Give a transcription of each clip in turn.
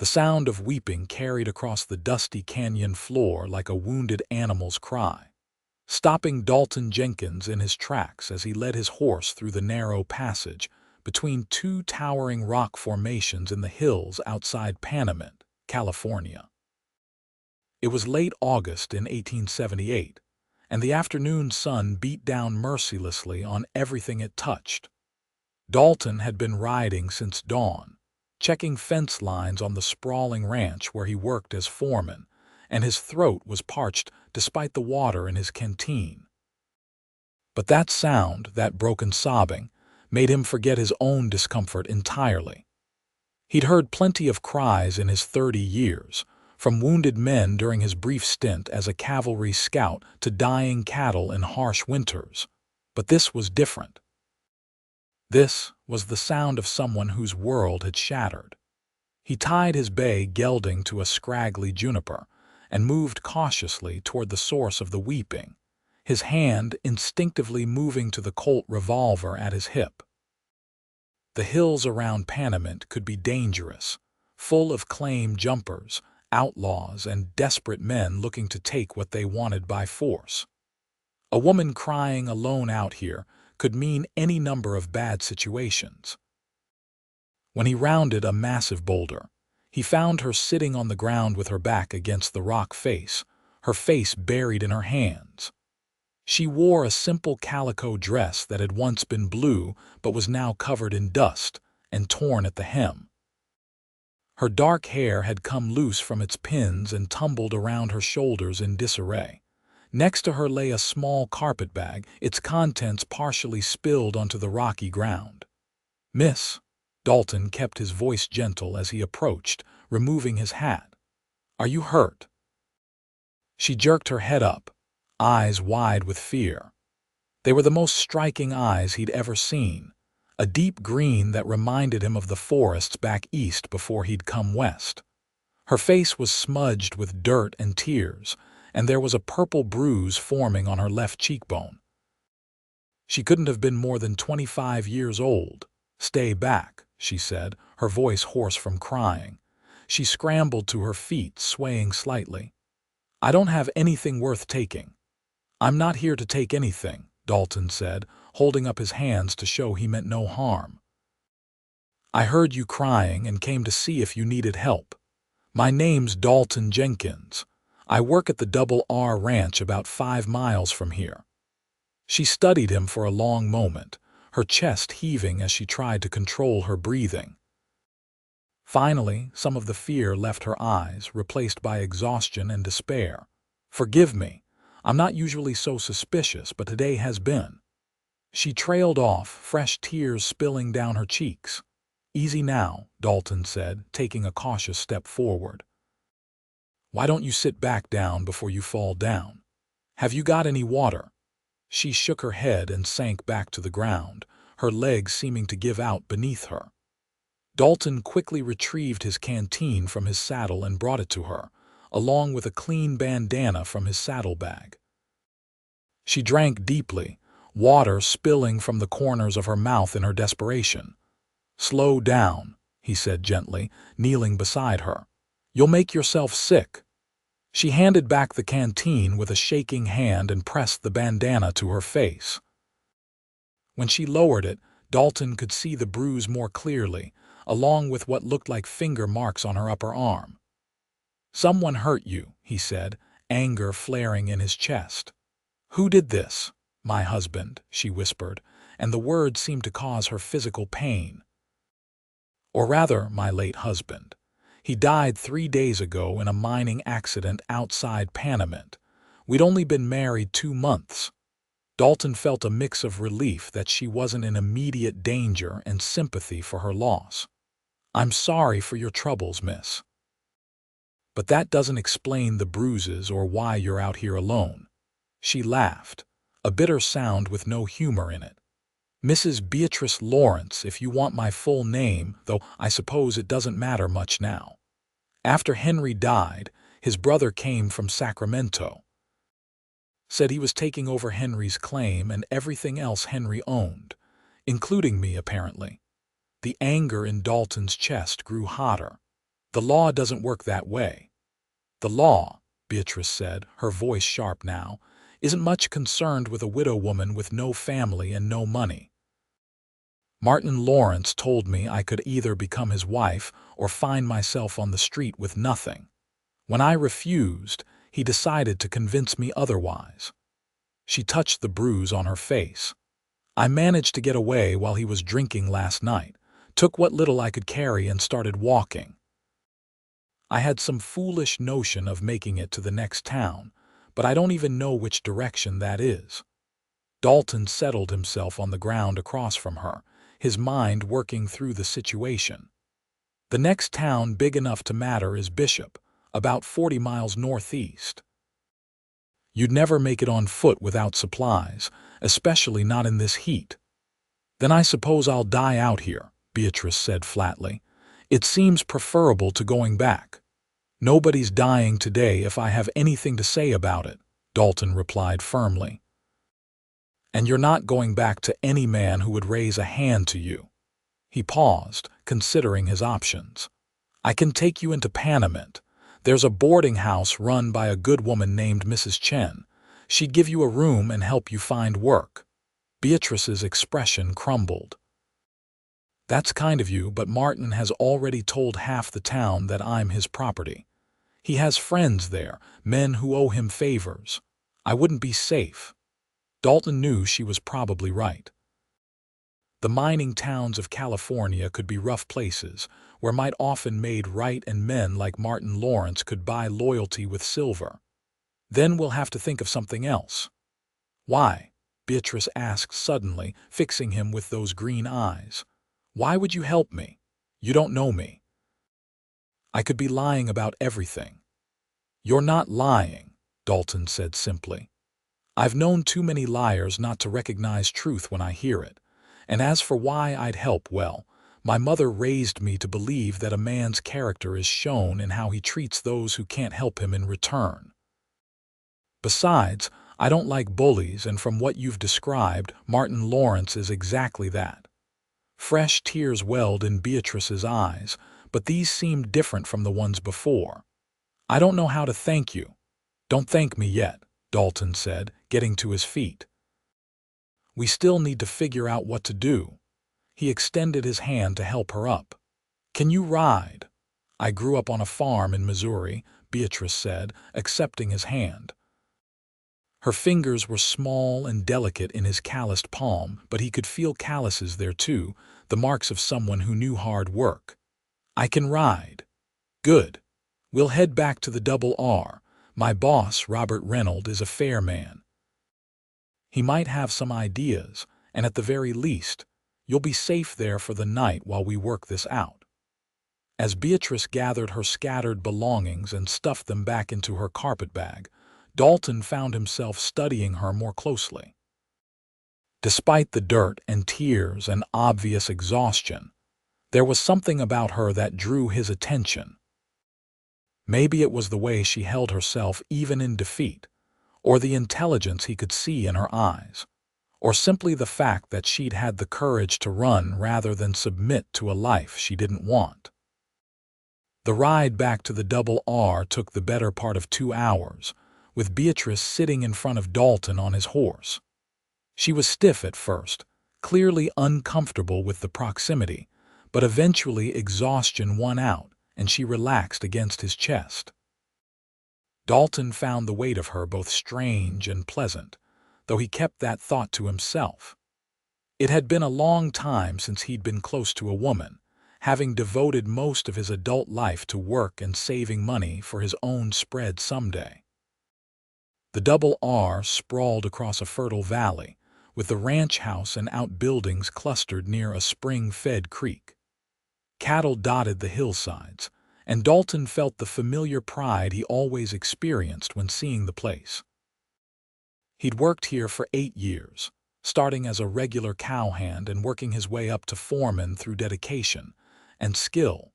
The sound of weeping carried across the dusty canyon floor like a wounded animal's cry, stopping Dalton Jenkins in his tracks as he led his horse through the narrow passage between two towering rock formations in the hills outside Panamint, California. It was late August in 1878, and the afternoon sun beat down mercilessly on everything it touched. Dalton had been riding since dawn, checking fence lines on the sprawling ranch where he worked as foreman, and his throat was parched despite the water in his canteen. But that sound, that broken sobbing, made him forget his own discomfort entirely. He'd heard plenty of cries in his 30 years, from wounded men during his brief stint as a cavalry scout to dying cattle in harsh winters, but this was different. This was the sound of someone whose world had shattered. He tied his bay gelding to a scraggly juniper and moved cautiously toward the source of the weeping, his hand instinctively moving to the Colt revolver at his hip. The hills around Panamint could be dangerous, full of claim jumpers, outlaws, and desperate men looking to take what they wanted by force. A woman crying alone out here could mean any number of bad situations. When he rounded a massive boulder, he found her sitting on the ground with her back against the rock face, her face buried in her hands. She wore a simple calico dress that had once been blue but was now covered in dust and torn at the hem. Her dark hair had come loose from its pins and tumbled around her shoulders in disarray. Next to her lay a small carpet bag, its contents partially spilled onto the rocky ground. "Miss," Dalton kept his voice gentle as he approached, removing his hat. "Are you hurt?" She jerked her head up, eyes wide with fear. They were the most striking eyes he'd ever seen, a deep green that reminded him of the forests back east before he'd come west. Her face was smudged with dirt and tears, and there was a purple bruise forming on her left cheekbone. She couldn't have been more than 25 years old. "Stay back," she said, her voice hoarse from crying. She scrambled to her feet, swaying slightly. "I don't have anything worth taking." "I'm not here to take anything," Dalton said, holding up his hands to show he meant no harm. "I heard you crying and came to see if you needed help. My name's Dalton Jenkins. I work at the Double R Ranch about 5 miles from here." She studied him for a long moment, her chest heaving as she tried to control her breathing. Finally, some of the fear left her eyes, replaced by exhaustion and despair. "Forgive me. I'm not usually so suspicious, but today has been." She trailed off, fresh tears spilling down her cheeks. "Easy now," Dalton said, taking a cautious step forward. "Why don't you sit back down before you fall down? Have you got any water?" She shook her head and sank back to the ground, her legs seeming to give out beneath her. Dalton quickly retrieved his canteen from his saddle and brought it to her, along with a clean bandana from his saddlebag. She drank deeply, water spilling from the corners of her mouth in her desperation. "Slow down," he said gently, kneeling beside her. "You'll make yourself sick." She handed back the canteen with a shaking hand and pressed the bandana to her face. When she lowered it, Dalton could see the bruise more clearly, along with what looked like finger marks on her upper arm. "Someone hurt you," he said, anger flaring in his chest. "Who did this?" "My husband," she whispered, and the word seemed to cause her physical pain. "Or rather, my late husband. He died 3 days ago in a mining accident outside Panamint. We'd only been married 2 months. Dalton felt a mix of relief that she wasn't in immediate danger and sympathy for her loss. "I'm sorry for your troubles, miss. But that doesn't explain the bruises or why you're out here alone." She laughed, a bitter sound with no humor in it. "Mrs. Beatrice Lawrence, if you want my full name, though I suppose it doesn't matter much now. After Henry died, his brother came from Sacramento. Said he was taking over Henry's claim and everything else Henry owned, including me apparently." The anger in Dalton's chest grew hotter. The law doesn't work that way. The law, Beatrice said, her voice sharp now, isn't much concerned with a widow woman with no family and no money. Martin Lawrence told me I could either become his wife or find myself on the street with nothing. When I refused, he decided to convince me otherwise. She touched the bruise on her face. I managed to get away while he was drinking last night, took what little I could carry and started walking. I had some foolish notion of making it to the next town, but I don't even know which direction that is. Dalton settled himself on the ground across from her, his mind working through the situation. The next town big enough to matter is Bishop, about 40 miles northeast. You'd never make it on foot without supplies, especially not in this heat. Then I suppose I'll die out here, Beatrice said flatly. It seems preferable to going back. Nobody's dying today if I have anything to say about it, Dalton replied firmly. And you're not going back to any man who would raise a hand to you. He paused, considering his options. I can take you into Panamint. There's a boarding house run by a good woman named Mrs. Chen. She'd give you a room and help you find work. Beatrice's expression crumbled. That's kind of you, but Martin has already told half the town that I'm his property. He has friends there, men who owe him favors. I wouldn't be safe. Dalton knew she was probably right. The mining towns of California could be rough places, where might often made right and men like Martin Lawrence could buy loyalty with silver. Then we'll have to think of something else. Why? Beatrice asked suddenly, fixing him with those green eyes. Why would you help me? You don't know me. I could be lying about everything. You're not lying, Dalton said simply. I've known too many liars not to recognize truth when I hear it. And as for why I'd help, well, my mother raised me to believe that a man's character is shown in how he treats those who can't help him in return. Besides, I don't like bullies, and from what you've described, Martin Lawrence is exactly that. Fresh tears welled in Beatrice's eyes, but these seemed different from the ones before. I don't know how to thank you. Don't thank me yet, Dalton said, getting to his feet. We still need to figure out what to do. He extended his hand to help her up. Can you ride? I grew up on a farm in Missouri, Beatrice said, accepting his hand. Her fingers were small and delicate in his calloused palm, but he could feel calluses there too, the marks of someone who knew hard work. I can ride. Good. We'll head back to the Double R. My boss, Robert Reynolds, is a fair man. He might have some ideas, and at the very least, you'll be safe there for the night while we work this out. As Beatrice gathered her scattered belongings and stuffed them back into her carpetbag, Dalton found himself studying her more closely. Despite the dirt and tears and obvious exhaustion, there was something about her that drew his attention. Maybe it was the way she held herself even in defeat, or the intelligence he could see in her eyes, or simply the fact that she'd had the courage to run rather than submit to a life she didn't want. The ride back to the Double R took the better part of 2 hours, with Beatrice sitting in front of Dalton on his horse. She was stiff at first, clearly uncomfortable with the proximity, but eventually exhaustion won out, and she relaxed against his chest. Dalton found the weight of her both strange and pleasant, though he kept that thought to himself. It had been a long time since he'd been close to a woman, having devoted most of his adult life to work and saving money for his own spread someday. The Double R sprawled across a fertile valley, with the ranch house and outbuildings clustered near a spring-fed creek. Cattle dotted the hillsides, and Dalton felt the familiar pride he always experienced when seeing the place. He'd worked here for 8 years, starting as a regular cowhand and working his way up to foreman through dedication and skill.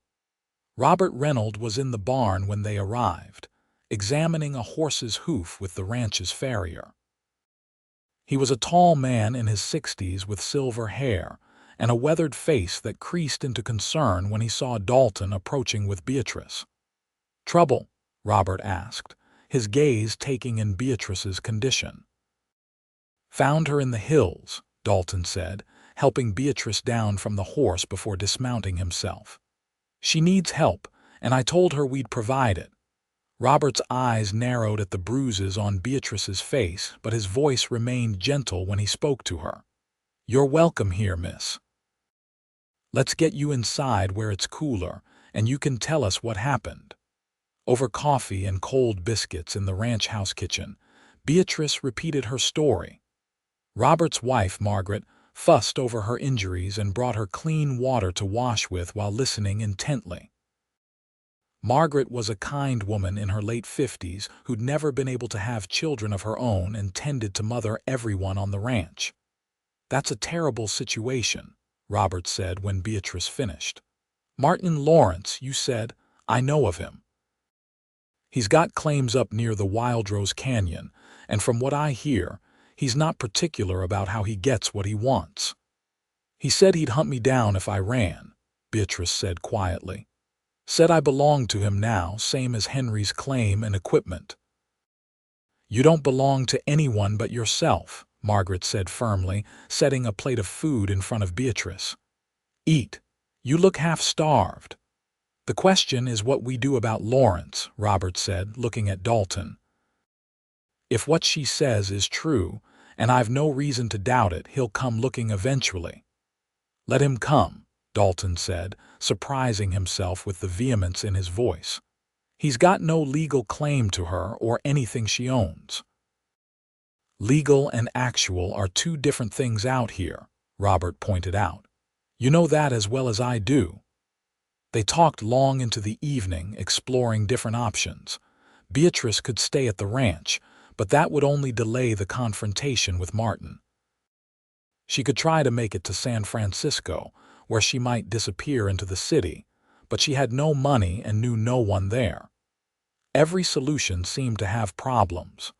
Robert Reynolds was in the barn when they arrived, examining a horse's hoof with the ranch's farrier. He was a tall man in his 60s with silver hair, and a weathered face that creased into concern when he saw Dalton approaching with Beatrice. "Trouble?" Robert asked, his gaze taking in Beatrice's condition. "Found her in the hills," Dalton said, helping Beatrice down from the horse before dismounting himself. "She needs help, and I told her we'd provide it." Robert's eyes narrowed at the bruises on Beatrice's face, but his voice remained gentle when he spoke to her. "You're welcome here, miss. Let's get you inside where it's cooler, and you can tell us what happened." Over coffee and cold biscuits in the ranch house kitchen, Beatrice repeated her story. Robert's wife, Margaret, fussed over her injuries and brought her clean water to wash with while listening intently. Margaret was a kind woman in her late 50s who'd never been able to have children of her own and tended to mother everyone on the ranch. "That's a terrible situation," Robert said when Beatrice finished. "Martin Lawrence, you said? I know of him. He's got claims up near the Wildrose Canyon, and from what I hear, he's not particular about how he gets what he wants. He said he'd hunt me down if I ran," Beatrice said quietly. "Said I belonged to him now, same as Henry's claim and equipment." "You don't belong to anyone but yourself," Margaret said firmly, setting a plate of food in front of Beatrice. "Eat. You look half-starved." "The question is what we do about Lawrence," Robert said, looking at Dalton. "If what she says is true, and I've no reason to doubt it, he'll come looking eventually." "Let him come," Dalton said, surprising himself with the vehemence in his voice. "He's got no legal claim to her or anything she owns." "Legal and actual are two different things out here," Robert pointed out. "You know that as well as I do." They talked long into the evening, exploring different options. Beatrice could stay at the ranch, but that would only delay the confrontation with Martin. She could try to make it to San Francisco, where she might disappear into the city, but she had no money and knew no one there. Every solution seemed to have problems.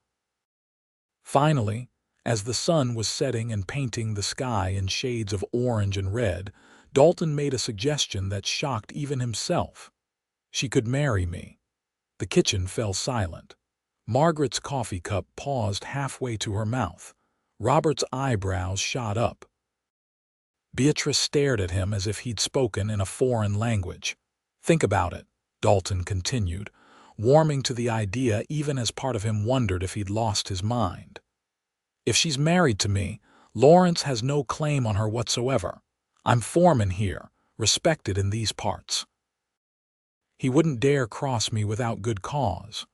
Finally, as the sun was setting and painting the sky in shades of orange and red, Dalton made a suggestion that shocked even himself. "She could marry me." The kitchen fell silent. Margaret's coffee cup paused halfway to her mouth. Robert's eyebrows shot up. Beatrice stared at him as if he'd spoken in a foreign language. "Think about it," Dalton continued, warming to the idea even as part of him wondered if he'd lost his mind. "If she's married to me, Lawrence has no claim on her whatsoever. I'm foreman here, respected in these parts. He wouldn't dare cross me without good cause."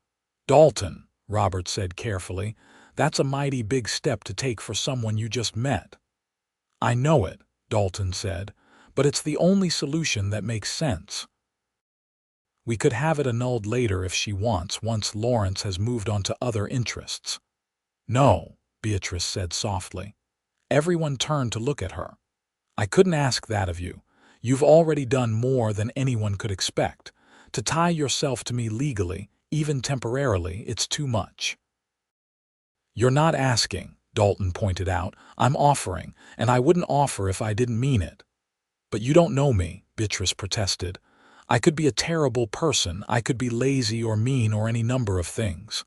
"Dalton," Robert said carefully, "that's a mighty big step to take for someone you just met." "I know it," Dalton said, "but it's the only solution that makes sense. We could have it annulled later if she wants, once Lawrence has moved on to other interests." "No," Beatrice said softly. Everyone turned to look at her. "I couldn't ask that of you. You've already done more than anyone could expect. To tie yourself to me legally, even temporarily, it's too much." "You're not asking," Dalton pointed out. "I'm offering, and I wouldn't offer if I didn't mean it." "But you don't know me," Beatrice protested. "I could be a terrible person, I could be lazy or mean or any number of things.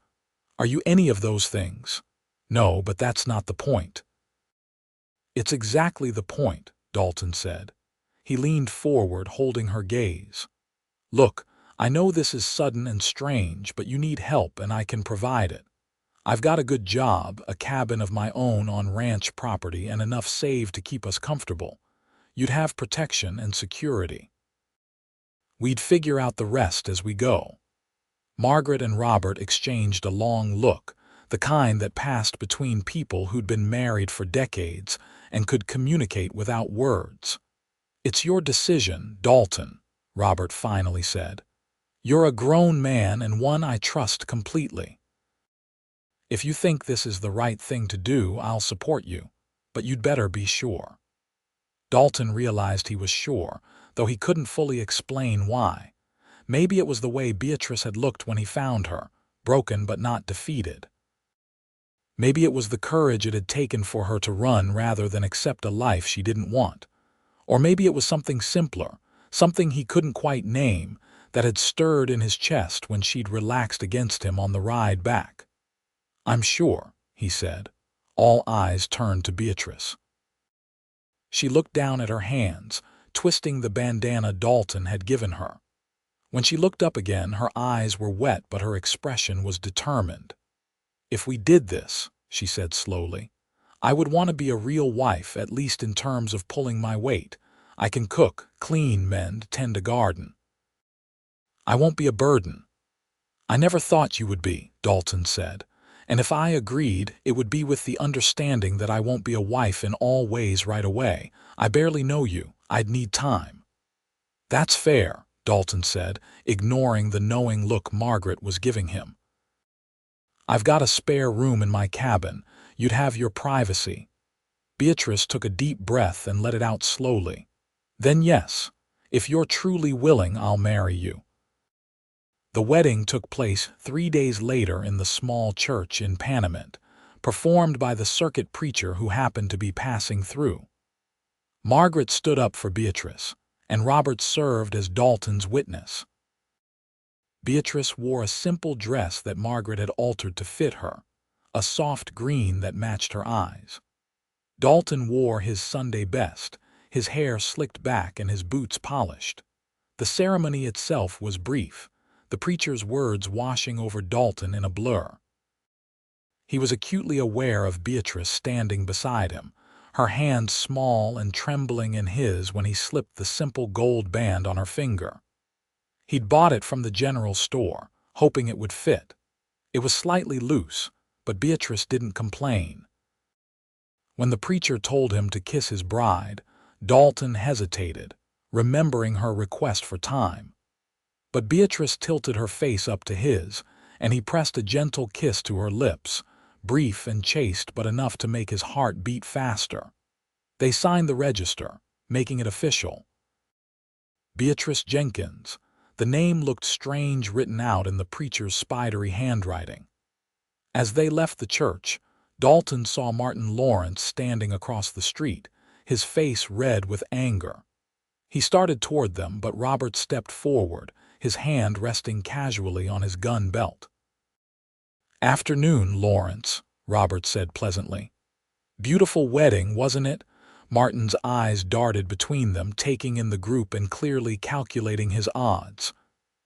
Are you any of those things?" "No, but that's not the point." "It's exactly the point," Dalton said. He leaned forward, holding her gaze. "Look, I know this is sudden and strange, but you need help and I can provide it. I've got a good job, a cabin of my own on ranch property, and enough saved to keep us comfortable. You'd have protection and security. We'd figure out the rest as we go." Margaret and Robert exchanged a long look, the kind that passed between people who'd been married for decades and could communicate without words. "It's your decision, Dalton," Robert finally said. "You're a grown man and one I trust completely. If you think this is the right thing to do, I'll support you, but you'd better be sure." Dalton realized he was sure, though he couldn't fully explain why. Maybe it was the way Beatrice had looked when he found her, broken but not defeated. Maybe it was the courage it had taken for her to run rather than accept a life she didn't want. Or maybe it was something simpler, something he couldn't quite name, that had stirred in his chest when she'd relaxed against him on the ride back. "I'm sure," he said. All eyes turned to Beatrice. She looked down at her hands, twisting the bandana Dalton had given her. When she looked up again, her eyes were wet, but her expression was determined. "If we did this," she said slowly, "I would want to be a real wife, at least in terms of pulling my weight. I can cook, clean, mend, tend a garden. I won't be a burden." "I never thought you would be," Dalton said. "And if I agreed, it would be with the understanding that I won't be a wife in all ways right away. I barely know you. I'd need time." "That's fair," Dalton said, ignoring the knowing look Margaret was giving him. "I've got a spare room in my cabin. You'd have your privacy." Beatrice took a deep breath and let it out slowly. "Then yes, if you're truly willing, I'll marry you." The wedding took place 3 days later in the small church in Panamint, performed by the circuit preacher who happened to be passing through. Margaret stood up for Beatrice, and Robert served as Dalton's witness. Beatrice wore a simple dress that Margaret had altered to fit her, a soft green that matched her eyes. Dalton wore his Sunday best, his hair slicked back and his boots polished. The ceremony itself was brief, the preacher's words washing over Dalton in a blur. He was acutely aware of Beatrice standing beside him, her hand small and trembling in his when he slipped the simple gold band on her finger. He'd bought it from the general store, hoping it would fit. It was slightly loose, but Beatrice didn't complain. When the preacher told him to kiss his bride, Dalton hesitated, remembering her request for time. But Beatrice tilted her face up to his, and he pressed a gentle kiss to her lips, brief and chaste but enough to make his heart beat faster. They signed the register, making it official. Beatrice Jenkins. The name looked strange written out in the preacher's spidery handwriting. As they left the church, Dalton saw Martin Lawrence standing across the street, his face red with anger. He started toward them, but Robert stepped forward, his hand resting casually on his gun belt. "Afternoon, Lawrence," Robert said pleasantly. "Beautiful wedding, wasn't it?" Martin's eyes darted between them, taking in the group and clearly calculating his odds.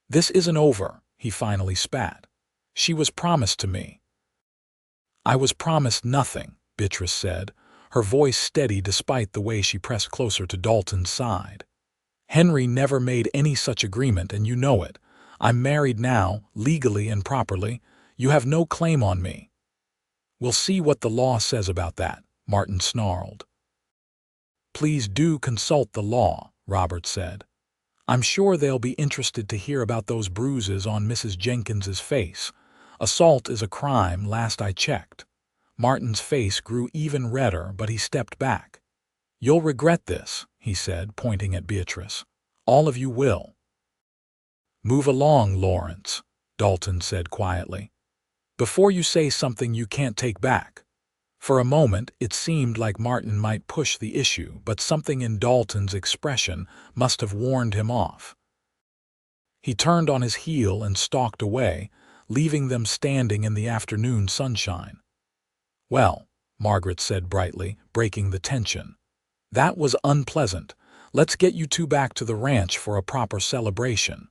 "This isn't over," he finally spat. "She was promised to me." "I was promised nothing," Beatrice said, her voice steady despite the way she pressed closer to Dalton's side. "Henry never made any such agreement, and you know it. I'm married now, legally and properly. You have no claim on me." "We'll see what the law says about that," Martin snarled. "Please do consult the law," Robert said. "I'm sure they'll be interested to hear about those bruises on Mrs. Jenkins's face. Assault is a crime, last I checked." Martin's face grew even redder, but he stepped back. "You'll regret this," he said, pointing at Beatrice. "All of you will." "Move along, Lawrence," Dalton said quietly, "before you say something you can't take back." For a moment, it seemed like Martin might push the issue, but something in Dalton's expression must have warned him off. He turned on his heel and stalked away, leaving them standing in the afternoon sunshine. "Well," Margaret said brightly, breaking the tension, "that was unpleasant. Let's get you two back to the ranch for a proper celebration."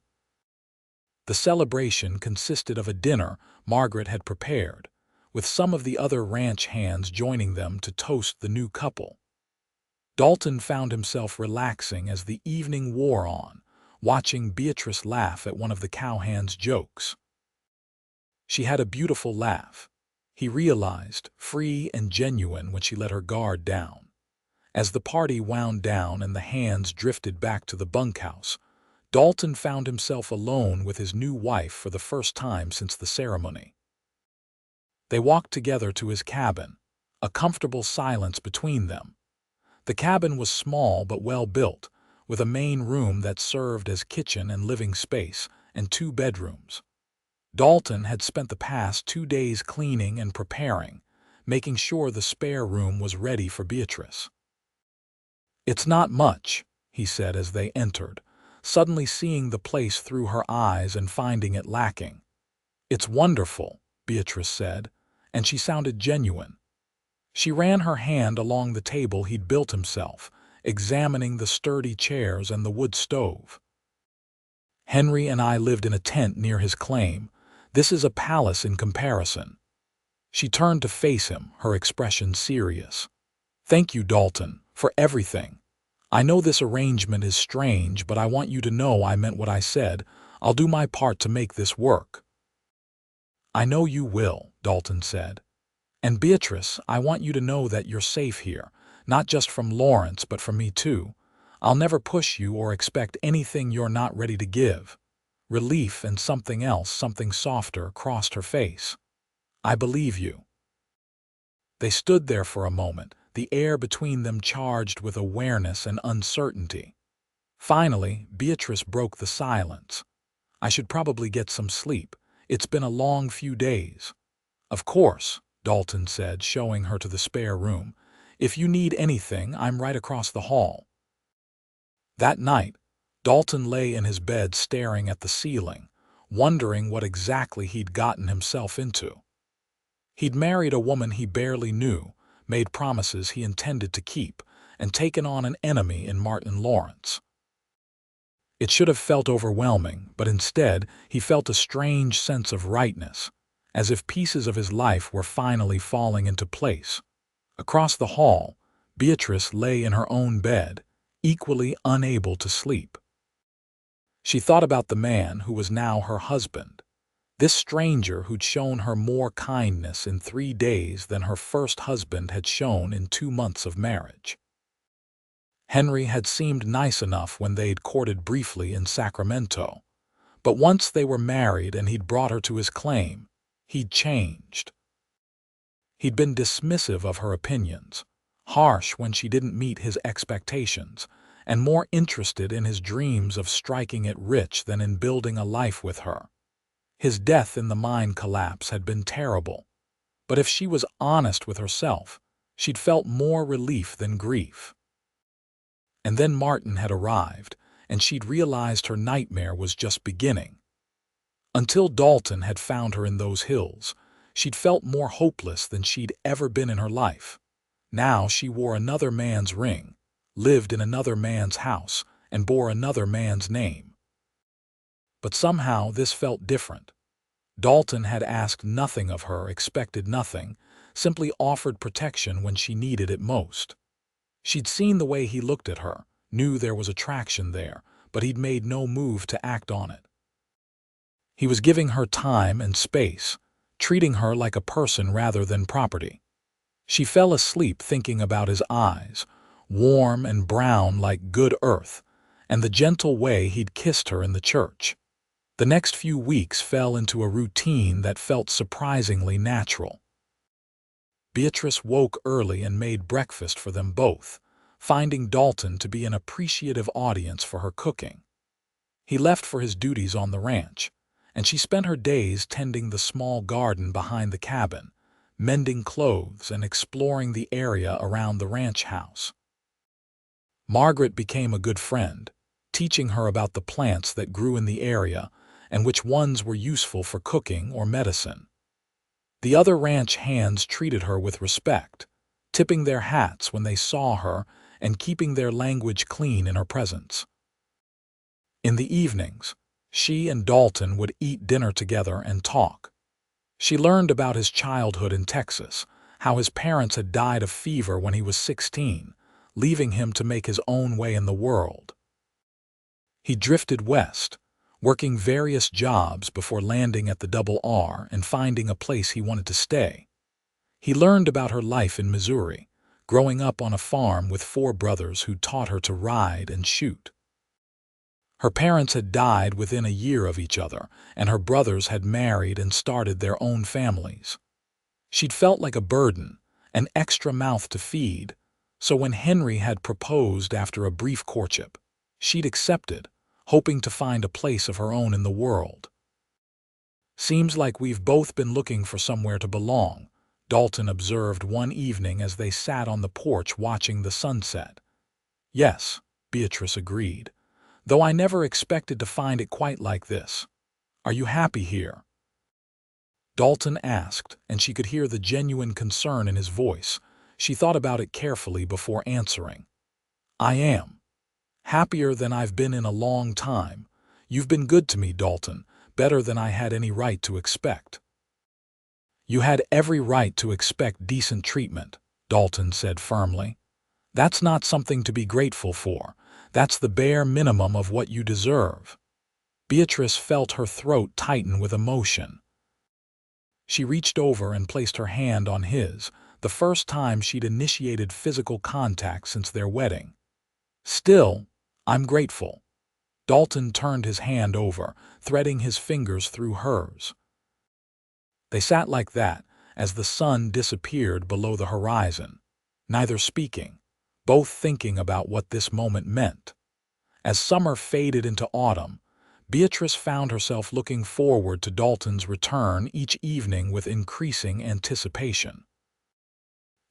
The celebration consisted of a dinner Margaret had prepared, with some of the other ranch hands joining them to toast the new couple. Dalton found himself relaxing as the evening wore on, watching Beatrice laugh at one of the cowhands' jokes. She had a beautiful laugh, he realized, free and genuine when she let her guard down. As the party wound down and the hands drifted back to the bunkhouse, Dalton found himself alone with his new wife for the first time since the ceremony. They walked together to his cabin, a comfortable silence between them. The cabin was small but well built, with a main room that served as kitchen and living space, and 2 bedrooms. Dalton had spent the past 2 days cleaning and preparing, making sure the spare room was ready for Beatrice. "It's not much," he said as they entered, suddenly seeing the place through her eyes and finding it lacking. "It's wonderful," Beatrice said, and she sounded genuine. She ran her hand along the table he'd built himself, examining the sturdy chairs and the wood stove. "Henry and I lived in a tent near his claim. This is a palace in comparison." She turned to face him, her expression serious. "Thank you, Dalton, for everything. I know this arrangement is strange, but I want you to know I meant what I said. I'll do my part to make this work." "I know you will," Dalton said. "And Beatrice, I want you to know that you're safe here, not just from Lawrence, but from me too. I'll never push you or expect anything you're not ready to give." Relief and something else, something softer, crossed her face. "I believe you." They stood there for a moment, the air between them charged with awareness and uncertainty. Finally, Beatrice broke the silence. "I should probably get some sleep. It's been a long few days." "Of course," Dalton said, showing her to the spare room. "If you need anything, I'm right across the hall." That night, Dalton lay in his bed staring at the ceiling, wondering what exactly he'd gotten himself into. He'd married a woman he barely knew, made promises he intended to keep, and taken on an enemy in Martin Lawrence. It should have felt overwhelming, but instead he felt a strange sense of rightness, as if pieces of his life were finally falling into place. Across the hall, Beatrice lay in her own bed, equally unable to sleep. She thought about the man who was now her husband, this stranger who'd shown her more kindness in 3 days than her first husband had shown in 2 months of marriage. Henry had seemed nice enough when they'd courted briefly in Sacramento, but once they were married and he'd brought her to his claim, he'd changed. He'd been dismissive of her opinions, harsh when she didn't meet his expectations, and more interested in his dreams of striking it rich than in building a life with her. His death in the mine collapse had been terrible, but if she was honest with herself, she'd felt more relief than grief. And then Martin had arrived, and she'd realized her nightmare was just beginning. Until Dalton had found her in those hills, she'd felt more hopeless than she'd ever been in her life. Now she wore another man's ring, lived in another man's house, and bore another man's name. But somehow this felt different. Dalton had asked nothing of her, expected nothing, simply offered protection when she needed it most. She'd seen the way he looked at her, knew there was attraction there, but he'd made no move to act on it. He was giving her time and space, treating her like a person rather than property. She fell asleep thinking about his eyes, warm and brown like good earth, and the gentle way he'd kissed her in the church. The next few weeks fell into a routine that felt surprisingly natural. Beatrice woke early and made breakfast for them both, finding Dalton to be an appreciative audience for her cooking. He left for his duties on the ranch, and she spent her days tending the small garden behind the cabin, mending clothes and exploring the area around the ranch house. Margaret became a good friend, teaching her about the plants that grew in the area and which ones were useful for cooking or medicine. The other ranch hands treated her with respect, tipping their hats when they saw her and keeping their language clean in her presence. In the evenings, she and Dalton would eat dinner together and talk. She learned about his childhood in Texas, how his parents had died of fever when he was 16, leaving him to make his own way in the world. He drifted west, working various jobs before landing at the Double R and finding a place he wanted to stay. He learned about her life in Missouri, growing up on a farm with 4 brothers who taught her to ride and shoot. Her parents had died within a year of each other, and her brothers had married and started their own families. She'd felt like a burden, an extra mouth to feed, so when Henry had proposed after a brief courtship, she'd accepted, hoping to find a place of her own in the world. "Seems like we've both been looking for somewhere to belong," Dalton observed one evening as they sat on the porch watching the sunset. Yes, Beatrice agreed, though I never expected to find it quite like this. Are you happy here? Dalton asked, and she could hear the genuine concern in his voice. She thought about it carefully before answering. I am. Happier than I've been in a long time. You've been good to me, Dalton, better than I had any right to expect. You had every right to expect decent treatment, Dalton said firmly. That's not something to be grateful for. That's the bare minimum of what you deserve. Beatrice felt her throat tighten with emotion. She reached over and placed her hand on his, the first time she'd initiated physical contact since their wedding. Still, I'm grateful. Dalton turned his hand over, threading his fingers through hers. They sat like that as the sun disappeared below the horizon, neither speaking, both thinking about what this moment meant. As summer faded into autumn, Beatrice found herself looking forward to Dalton's return each evening with increasing anticipation.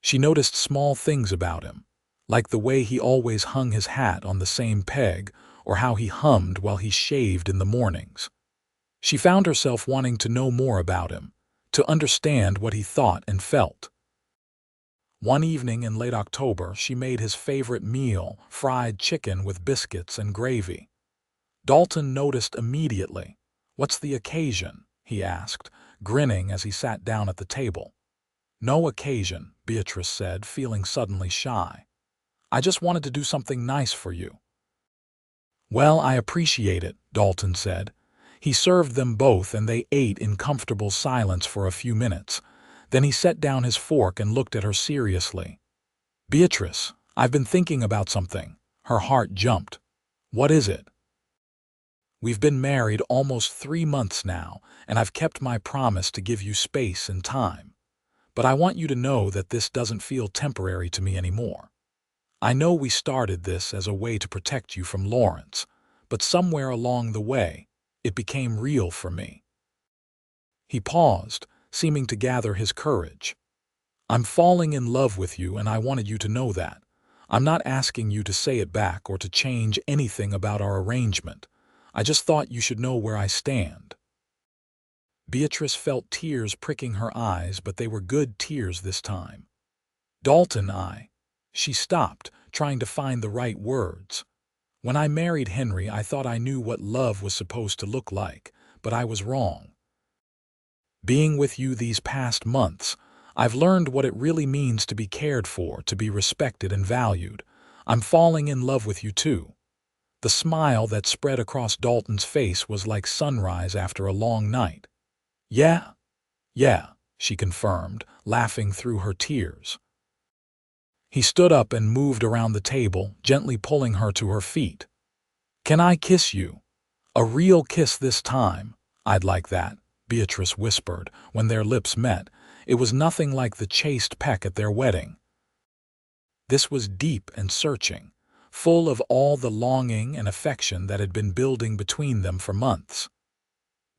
She noticed small things about him, like the way he always hung his hat on the same peg or how he hummed while he shaved in the mornings. She found herself wanting to know more about him, to understand what he thought and felt. One evening in late October, she made his favorite meal, fried chicken with biscuits and gravy. Dalton noticed immediately. What's the occasion? He asked, grinning as he sat down at the table. No occasion, Beatrice said, feeling suddenly shy. I just wanted to do something nice for you. Well, I appreciate it, Dalton said. He served them both and they ate in comfortable silence for a few minutes. Then he set down his fork and looked at her seriously. Beatrice, I've been thinking about something. Her heart jumped. What is it? We've been married almost 3 months now, and I've kept my promise to give you space and time. But I want you to know that this doesn't feel temporary to me anymore. I know we started this as a way to protect you from Lawrence, but somewhere along the way, it became real for me. He paused, seeming to gather his courage. I'm falling in love with you, and I wanted you to know that. I'm not asking you to say it back or to change anything about our arrangement. I just thought you should know where I stand. Beatrice felt tears pricking her eyes, but they were good tears this time. Dalton, She stopped, trying to find the right words. When I married Henry, I thought I knew what love was supposed to look like, but I was wrong. Being with you these past months, I've learned what it really means to be cared for, to be respected and valued. I'm falling in love with you too. The smile that spread across Dalton's face was like sunrise after a long night. Yeah, she confirmed, laughing through her tears. He stood up and moved around the table, gently pulling her to her feet. Can I kiss you? A real kiss this time. I'd like that, Beatrice whispered when their lips met. It was nothing like the chaste peck at their wedding. This was deep and searching, full of all the longing and affection that had been building between them for months.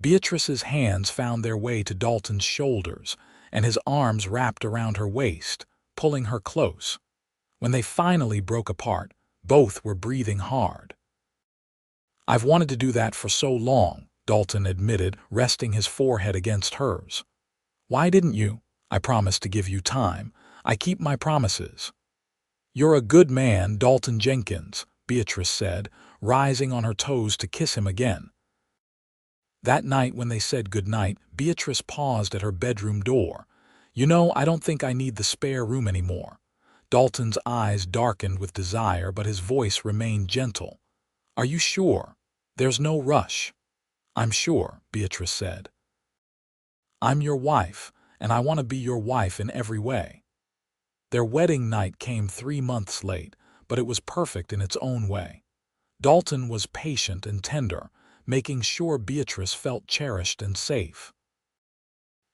Beatrice's hands found their way to Dalton's shoulders, and his arms wrapped around her waist, pulling her close. When they finally broke apart, both were breathing hard. I've wanted to do that for so long, Dalton admitted, resting his forehead against hers. Why didn't you? I promised to give you time. I keep my promises. You're a good man, Dalton Jenkins, Beatrice said, rising on her toes to kiss him again. That night when they said goodnight, Beatrice paused at her bedroom door. You know, I don't think I need the spare room anymore. Dalton's eyes darkened with desire, but his voice remained gentle. Are you sure? There's no rush. I'm sure, Beatrice said. I'm your wife, and I want to be your wife in every way. Their wedding night came 3 months late, but it was perfect in its own way. Dalton was patient and tender, making sure Beatrice felt cherished and safe.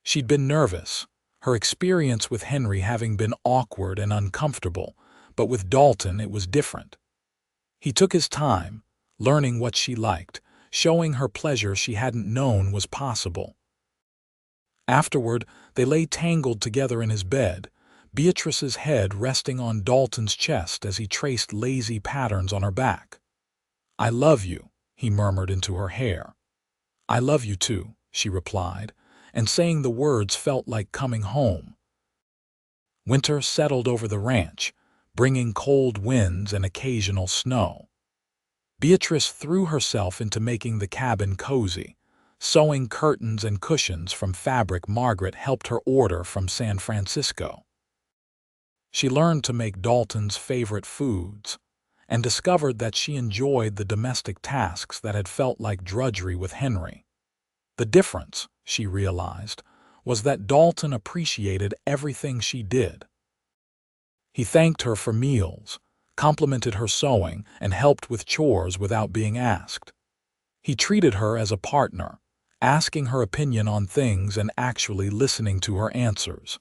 She'd been nervous, her experience with Henry having been awkward and uncomfortable, but with Dalton it was different. He took his time, learning what she liked, showing her pleasure she hadn't known was possible. Afterward, they lay tangled together in his bed, Beatrice's head resting on Dalton's chest as he traced lazy patterns on her back. "I love you," he murmured into her hair. "I love you too," she replied, and saying the words felt like coming home. Winter settled over the ranch, bringing cold winds and occasional snow. Beatrice threw herself into making the cabin cozy, sewing curtains and cushions from fabric Margaret helped her order from San Francisco. She learned to make Dalton's favorite foods, and discovered that she enjoyed the domestic tasks that had felt like drudgery with Henry. The difference, she realized, was that Dalton appreciated everything she did. He thanked her for meals, complimented her sewing, and helped with chores without being asked. He treated her as a partner, asking her opinion on things and actually listening to her answers.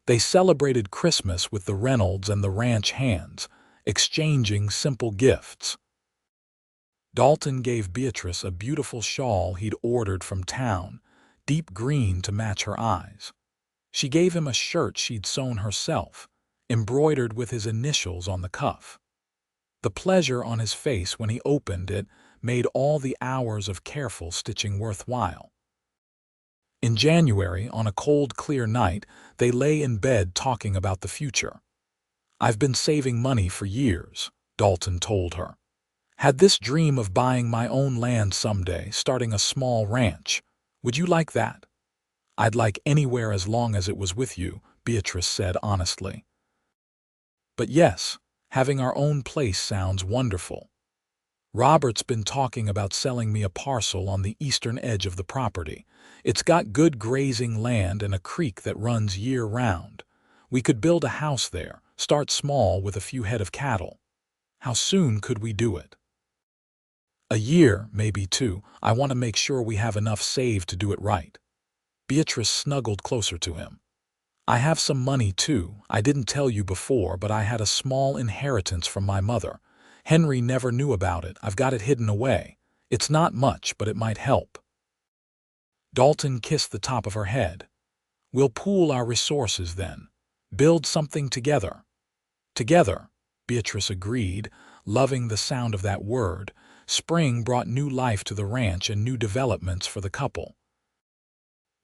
They celebrated Christmas with the Reynolds and the ranch hands, exchanging simple gifts. Dalton gave Beatrice a beautiful shawl he'd ordered from town, deep green to match her eyes. She gave him a shirt she'd sewn herself, embroidered with his initials on the cuff. The pleasure on his face when he opened it made all the hours of careful stitching worthwhile. In January, on a cold, clear night, they lay in bed talking about the future. "I've been saving money for years," Dalton told her. "Had this dream of buying my own land someday, starting a small ranch. Would you like that?" "I'd like anywhere as long as it was with you," Beatrice said honestly. "But yes, having our own place sounds wonderful. Robert's been talking about selling me a parcel on the eastern edge of the property. It's got good grazing land and a creek that runs year-round. We could build a house there, start small with a few head of cattle. How soon could we do it?" "A year, maybe 2. I want to make sure we have enough saved to do it right." Beatrice snuggled closer to him. "I have some money too. I didn't tell you before, but I had a small inheritance from my mother. Henry never knew about it. I've got it hidden away. It's not much, but it might help." Dalton kissed the top of her head. "We'll pool our resources then. Build something together." "Together," Beatrice agreed, loving the sound of that word. Spring brought new life to the ranch and new developments for the couple.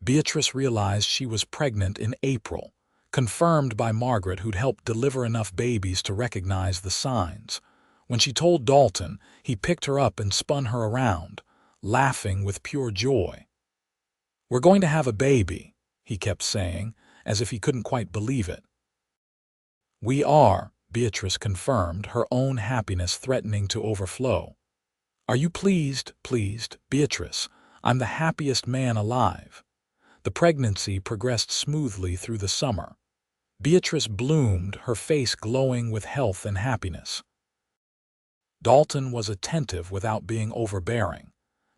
Beatrice realized she was pregnant in April, confirmed by Margaret, who'd helped deliver enough babies to recognize the signs. When she told Dalton, he picked her up and spun her around, laughing with pure joy. "We're going to have a baby," he kept saying, as if he couldn't quite believe it. "We are," Beatrice confirmed, her own happiness threatening to overflow. "Are you pleased?" "Pleased, Beatrice. I'm the happiest man alive." The pregnancy progressed smoothly through the summer. Beatrice bloomed, her face glowing with health and happiness. Dalton was attentive without being overbearing,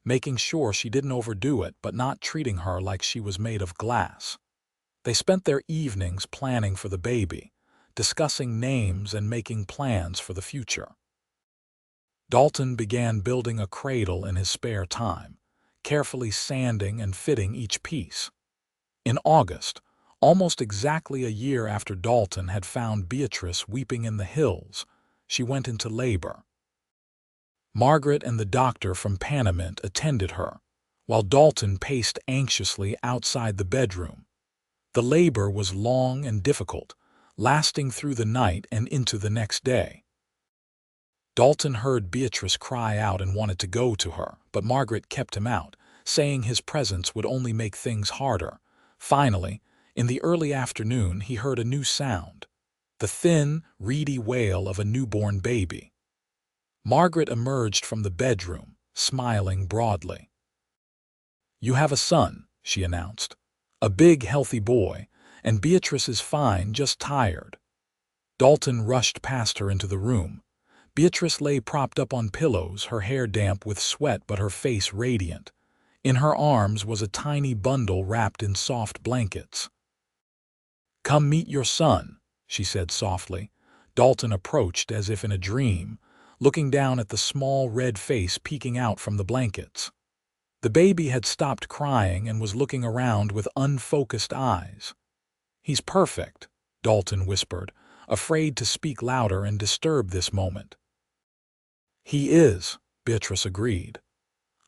making sure she didn't overdo it but not treating her like she was made of glass. They spent their evenings planning for the baby, discussing names and making plans for the future. Dalton began building a cradle in his spare time, carefully sanding and fitting each piece. In August, almost exactly a year after Dalton had found Beatrice weeping in the hills, she went into labor. Margaret and the doctor from Panamint attended her, while Dalton paced anxiously outside the bedroom. The labor was long and difficult, lasting through the night and into the next day. Dalton heard Beatrice cry out and wanted to go to her, but Margaret kept him out, saying his presence would only make things harder. Finally, in the early afternoon, he heard a new sound, the thin, reedy wail of a newborn baby. Margaret emerged from the bedroom, smiling broadly. "You have a son," she announced. "A big, healthy boy, and Beatrice is fine, just tired." Dalton rushed past her into the room. Beatrice lay propped up on pillows, her hair damp with sweat but her face radiant. In her arms was a tiny bundle wrapped in soft blankets. "Come meet your son," she said softly. Dalton approached as if in a dream, looking down at the small red face peeking out from the blankets. The baby had stopped crying and was looking around with unfocused eyes. "He's perfect," Dalton whispered, afraid to speak louder and disturb this moment. "He is," Beatrice agreed.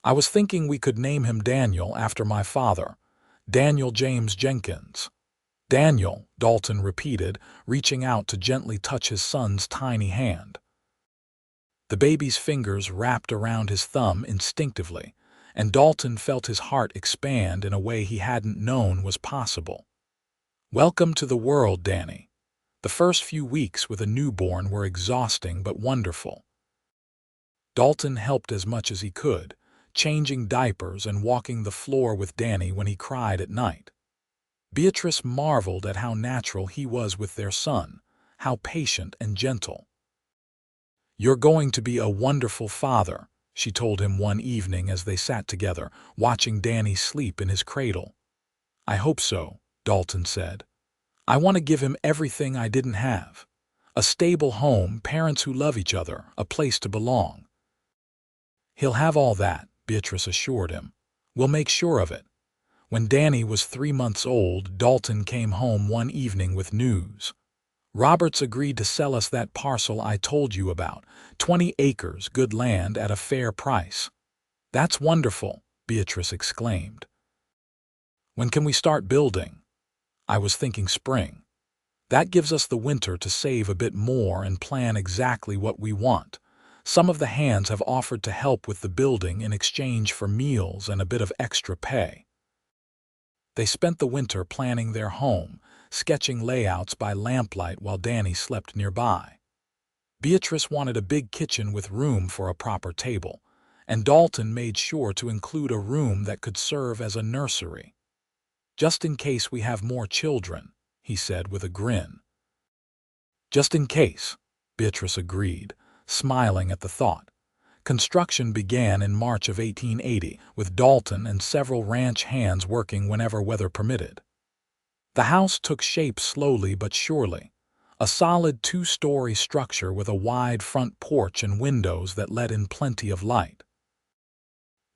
"I was thinking we could name him Daniel after my father, Daniel James Jenkins." "Daniel," Dalton repeated, reaching out to gently touch his son's tiny hand. The baby's fingers wrapped around his thumb instinctively, and Dalton felt his heart expand in a way he hadn't known was possible. "Welcome to the world, Danny." The first few weeks with a newborn were exhausting but wonderful. Dalton helped as much as he could, changing diapers and walking the floor with Danny when he cried at night. Beatrice marveled at how natural he was with their son, how patient and gentle. "You're going to be a wonderful father," she told him one evening as they sat together, watching Danny sleep in his cradle. "I hope so," Dalton said. "I want to give him everything I didn't have. A stable home, parents who love each other, a place to belong." "He'll have all that," Beatrice assured him. "We'll make sure of it." When Danny was 3 months old, Dalton came home one evening with news. "Robert's agreed to sell us that parcel I told you about, 20 acres, good land at a fair price." "That's wonderful," Beatrice exclaimed. "When can we start building?" "I was thinking spring. That gives us the winter to save a bit more and plan exactly what we want. Some of the hands have offered to help with the building in exchange for meals and a bit of extra pay." They spent the winter planning their home, sketching layouts by lamplight while Danny slept nearby. Beatrice wanted a big kitchen with room for a proper table, and Dalton made sure to include a room that could serve as a nursery. "Just in case we have more children," he said with a grin. "Just in case," Beatrice agreed, smiling at the thought. Construction began in March of 1880, with Dalton and several ranch hands working whenever weather permitted. The house took shape slowly but surely, a solid 2-story structure with a wide front porch and windows that let in plenty of light.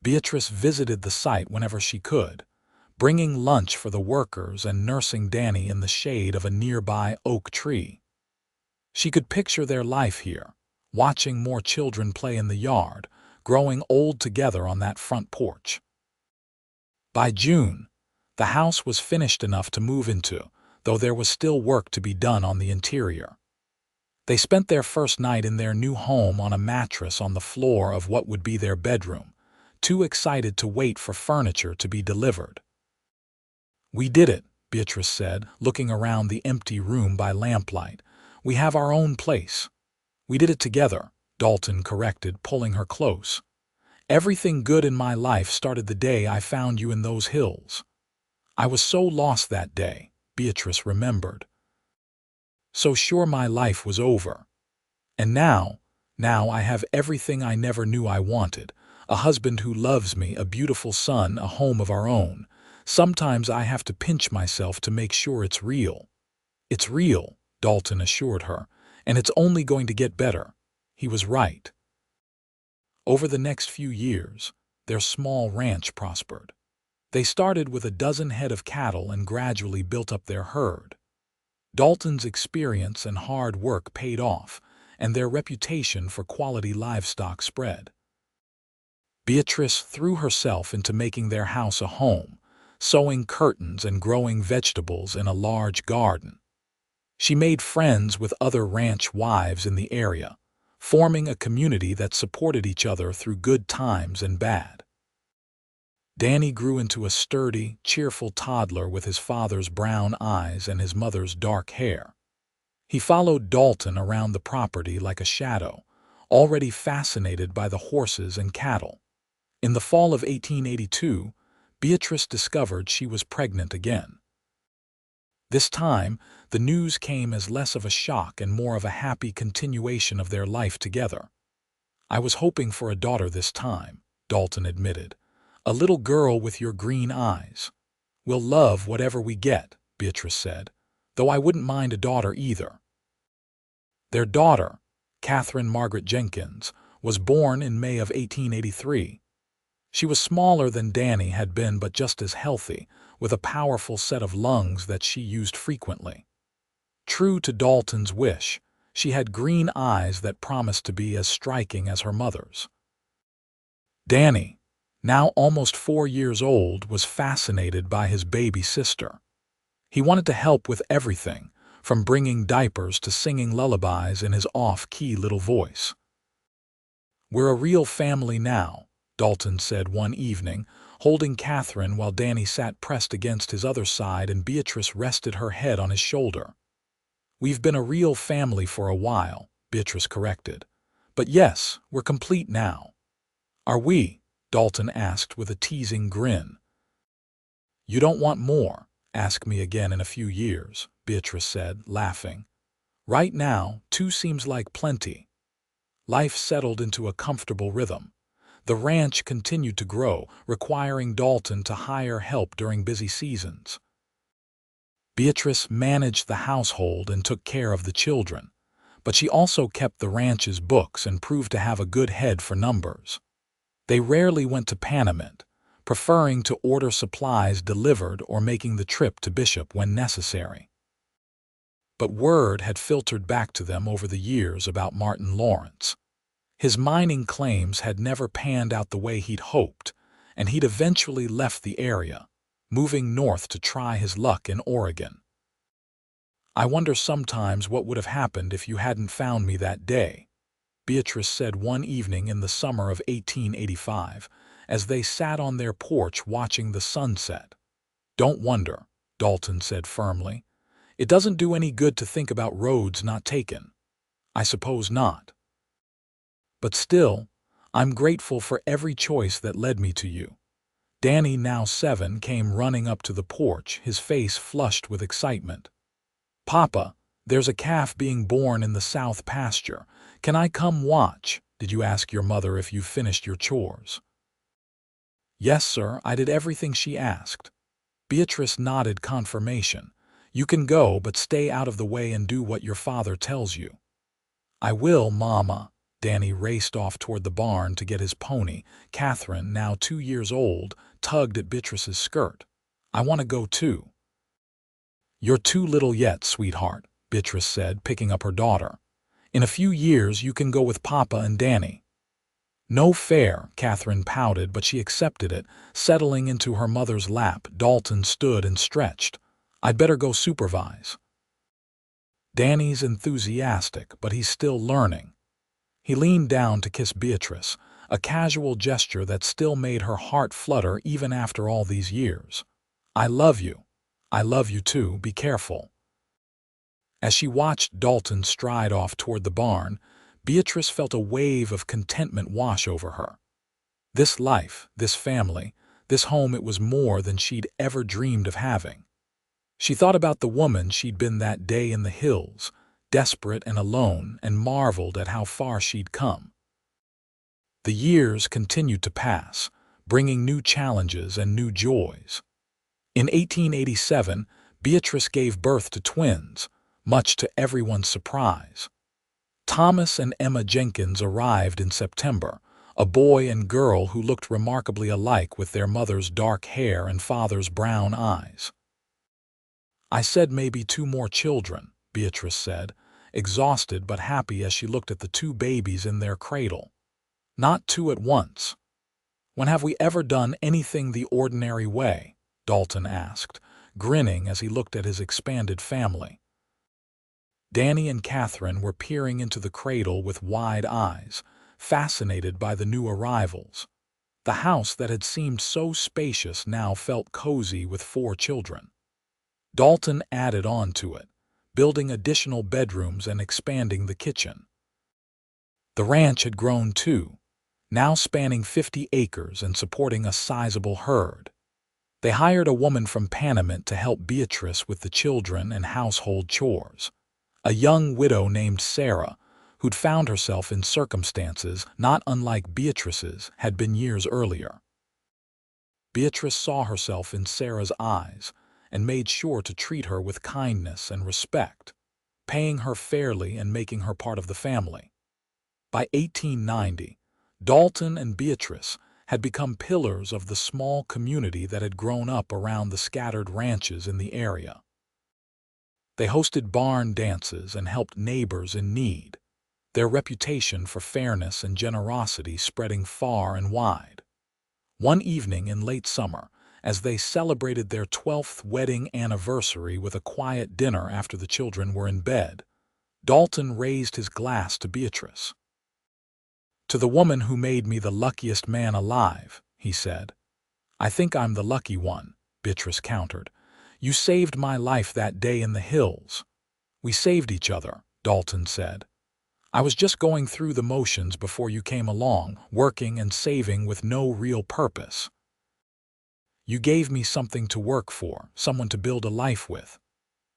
Beatrice visited the site whenever she could, bringing lunch for the workers and nursing Danny in the shade of a nearby oak tree. She could picture their life here, watching more children play in the yard, growing old together on that front porch. By June, the house was finished enough to move into, though there was still work to be done on the interior. They spent their first night in their new home on a mattress on the floor of what would be their bedroom, too excited to wait for furniture to be delivered. "We did it," Beatrice said, looking around the empty room by lamplight. "We have our own place." "We did it together," Dalton corrected, pulling her close. "Everything good in my life started the day I found you in those hills." "I was so lost that day," Beatrice remembered. "So sure my life was over. And now I have everything I never knew I wanted. A husband who loves me, a beautiful son, a home of our own. Sometimes I have to pinch myself to make sure it's real." "It's real," Dalton assured her, "and it's only going to get better." He was right. Over the next few years, their small ranch prospered. They started with a dozen head of cattle and gradually built up their herd. Dalton's experience and hard work paid off, and their reputation for quality livestock spread. Beatrice threw herself into making their house a home, sewing curtains and growing vegetables in a large garden. She made friends with other ranch wives in the area, forming a community that supported each other through good times and bad. Danny grew into a sturdy, cheerful toddler with his father's brown eyes and his mother's dark hair. He followed Dalton around the property like a shadow, already fascinated by the horses and cattle. In the fall of 1882, Beatrice discovered she was pregnant again. This time, the news came as less of a shock and more of a happy continuation of their life together. "I was hoping for a daughter this time," Dalton admitted. "A little girl with your green eyes." "We'll love whatever we get," Beatrice said, "though I wouldn't mind a daughter either." Their daughter, Catherine Margaret Jenkins, was born in May of 1883. She was smaller than Danny had been but just as healthy, with a powerful set of lungs that she used frequently. True to Dalton's wish, she had green eyes that promised to be as striking as her mother's. Danny, now almost 4 years old, was fascinated by his baby sister. He wanted to help with everything, from bringing diapers to singing lullabies in his off-key little voice. "We're a real family now," Dalton said one evening, holding Catherine while Danny sat pressed against his other side and Beatrice rested her head on his shoulder. "We've been a real family for a while," Beatrice corrected. "But yes, we're complete now." "Are we?" Dalton asked with a teasing grin. "You don't want more? Ask me again in a few years," Beatrice said, laughing. "Right now, 2 seems like plenty." Life settled into a comfortable rhythm. The ranch continued to grow, requiring Dalton to hire help during busy seasons. Beatrice managed the household and took care of the children, but she also kept the ranch's books and proved to have a good head for numbers. They rarely went to Panamint, preferring to order supplies delivered or making the trip to Bishop when necessary. But word had filtered back to them over the years about Martin Lawrence. His mining claims had never panned out the way he'd hoped, and he'd eventually left the area, moving north to try his luck in Oregon. "I wonder sometimes what would have happened if you hadn't found me that day," Beatrice said one evening in the summer of 1885, as they sat on their porch watching the sunset. "Don't wonder," Dalton said firmly. "It doesn't do any good to think about roads not taken." "I suppose not. But still, I'm grateful for every choice that led me to you." Danny, now 7, came running up to the porch, his face flushed with excitement. "Papa, there's a calf being born in the south pasture. Can I come watch? Did you ask your mother if you've finished your chores?" "Yes, sir, I did everything she asked." Beatrice nodded confirmation. "You can go, but stay out of the way and do what your father tells you." "I will, Mama." Danny raced off toward the barn to get his pony. Catherine, now 2 years old, tugged at Beatrice's skirt. "I want to go too." "You're too little yet, sweetheart," Beatrice said, picking up her daughter. "In a few years you can go with Papa and Danny." "No fair," Catherine pouted, but she accepted it, settling into her mother's lap. Dalton stood and stretched. "I'd better go supervise." Danny's enthusiastic, but he's still learning. He leaned down to kiss Beatrice, a casual gesture that still made her heart flutter even after all these years. "I love you. I love you too. Be careful." As she watched Dalton stride off toward the barn, Beatrice felt a wave of contentment wash over her. This life, this family, this home, it was more than she'd ever dreamed of having. She thought about the woman she'd been that day in the hills, desperate and alone, and marveled at how far she'd come. The years continued to pass, bringing new challenges and new joys. In 1887, Beatrice gave birth to twins, much to everyone's surprise. Thomas and Emma Jenkins arrived in September, a boy and girl who looked remarkably alike with their mother's dark hair and father's brown eyes. "I said maybe 2 more children," Beatrice said, exhausted but happy as she looked at the 2 babies in their cradle. "Not 2 at once." "When have we ever done anything the ordinary way?" Dalton asked, grinning as he looked at his expanded family. Danny and Catherine were peering into the cradle with wide eyes, fascinated by the new arrivals. The house that had seemed so spacious now felt cozy with 4 children. Dalton added on to it, building additional bedrooms and expanding the kitchen. The ranch had grown too, now spanning 50 acres and supporting a sizable herd. They hired a woman from Panamint to help Beatrice with the children and household chores. A young widow named Sarah, who'd found herself in circumstances not unlike Beatrice's had been years earlier. Beatrice saw herself in Sarah's eyes and made sure to treat her with kindness and respect, paying her fairly and making her part of the family. By 1890, Dalton and Beatrice had become pillars of the small community that had grown up around the scattered ranches in the area. They hosted barn dances and helped neighbors in need, their reputation for fairness and generosity spreading far and wide. One evening in late summer, as they celebrated their 12th wedding anniversary with a quiet dinner after the children were in bed, Dalton raised his glass to Beatrice. "To the woman who made me the luckiest man alive," he said. "I think I'm the lucky one," Beatrice countered. "You saved my life that day in the hills." "We saved each other," Dalton said. "I was just going through the motions before you came along, working and saving with no real purpose. You gave me something to work for, someone to build a life with."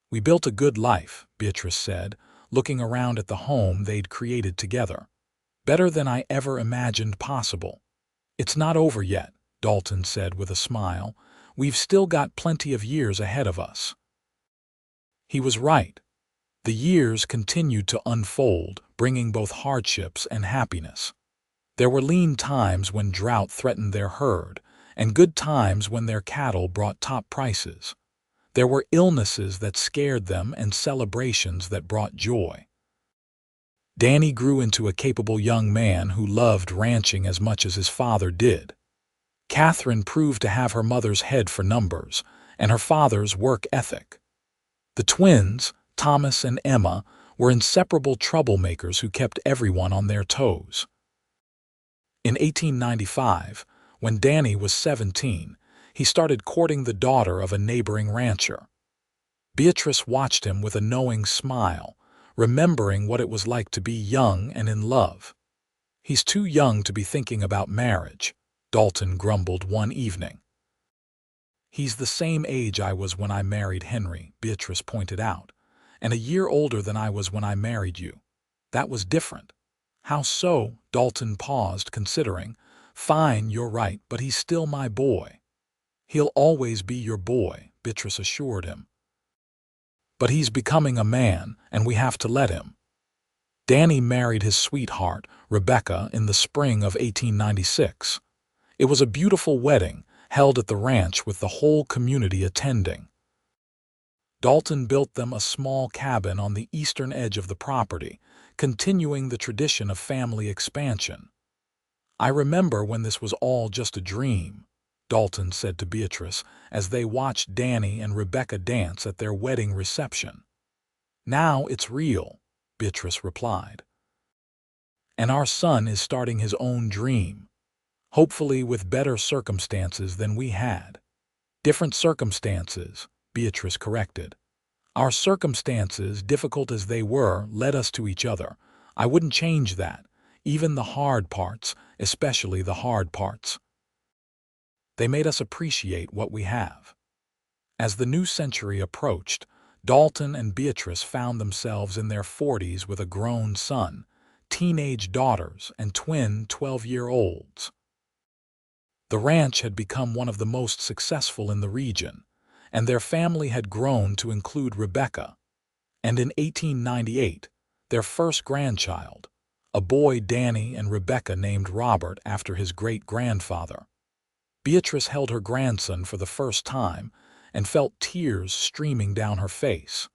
"We built a good life," Beatrice said, looking around at the home they'd created together. "Better than I ever imagined possible." "It's not over yet," Dalton said with a smile. "We've still got plenty of years ahead of us." He was right. The years continued to unfold, bringing both hardships and happiness. There were lean times when drought threatened their herd, and good times when their cattle brought top prices. There were illnesses that scared them and celebrations that brought joy. Danny grew into a capable young man who loved ranching as much as his father did. Catherine proved to have her mother's head for numbers and her father's work ethic. The twins, Thomas and Emma, were inseparable troublemakers who kept everyone on their toes. In 1895, when Danny was 17, he started courting the daughter of a neighboring rancher. Beatrice watched him with a knowing smile, remembering what it was like to be young and in love. "He's too young to be thinking about marriage," Dalton grumbled one evening. "He's the same age I was when I married Henry," Beatrice pointed out, "and a year older than I was when I married you. That was different." "How so?" Dalton paused, considering. "Fine, you're right, but he's still my boy." "He'll always be your boy," Beatrice assured him. "But he's becoming a man, and we have to let him." Danny married his sweetheart, Rebecca, in the spring of 1896. It was a beautiful wedding, held at the ranch with the whole community attending. Dalton built them a small cabin on the eastern edge of the property, continuing the tradition of family expansion. "I remember when this was all just a dream," Dalton said to Beatrice as they watched Danny and Rebecca dance at their wedding reception. "Now it's real," Beatrice replied. "And our son is starting his own dream, hopefully with better circumstances than we had." "Different circumstances," Beatrice corrected. "Our circumstances, difficult as they were, led us to each other. I wouldn't change that, even the hard parts, especially the hard parts. They made us appreciate what we have." As the new century approached, Dalton and Beatrice found themselves in their 40s with a grown son, teenage daughters, and twin 12-year-olds. The ranch had become one of the most successful in the region, and their family had grown to include Rebecca. And in 1898, their first grandchild, a boy Danny and Rebecca named Robert after his great-grandfather. Beatrice held her grandson for the first time and felt tears streaming down her face.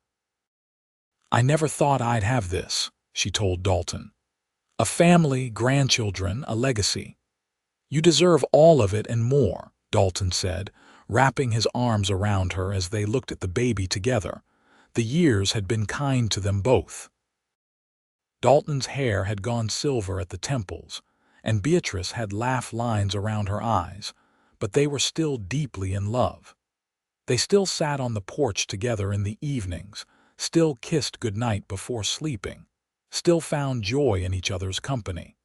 "I never thought I'd have this," she told Dalton. "A family, grandchildren, a legacy." "You deserve all of it and more," Dalton said, wrapping his arms around her as they looked at the baby together. The years had been kind to them both. Dalton's hair had gone silver at the temples, and Beatrice had laugh lines around her eyes, but they were still deeply in love. They still sat on the porch together in the evenings, still kissed goodnight before sleeping, still found joy in each other's company.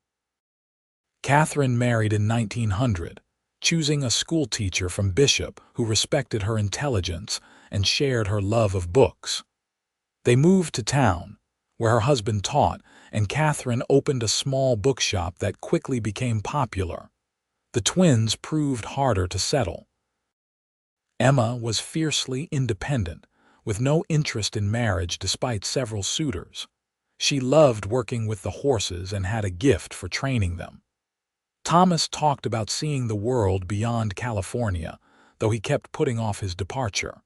Catherine married in 1900, choosing a schoolteacher from Bishop who respected her intelligence and shared her love of books. They moved to town, where her husband taught, and Catherine opened a small bookshop that quickly became popular. The twins proved harder to settle. Emma was fiercely independent, with no interest in marriage despite several suitors. She loved working with the horses and had a gift for training them. Thomas talked about seeing the world beyond California, though he kept putting off his departure.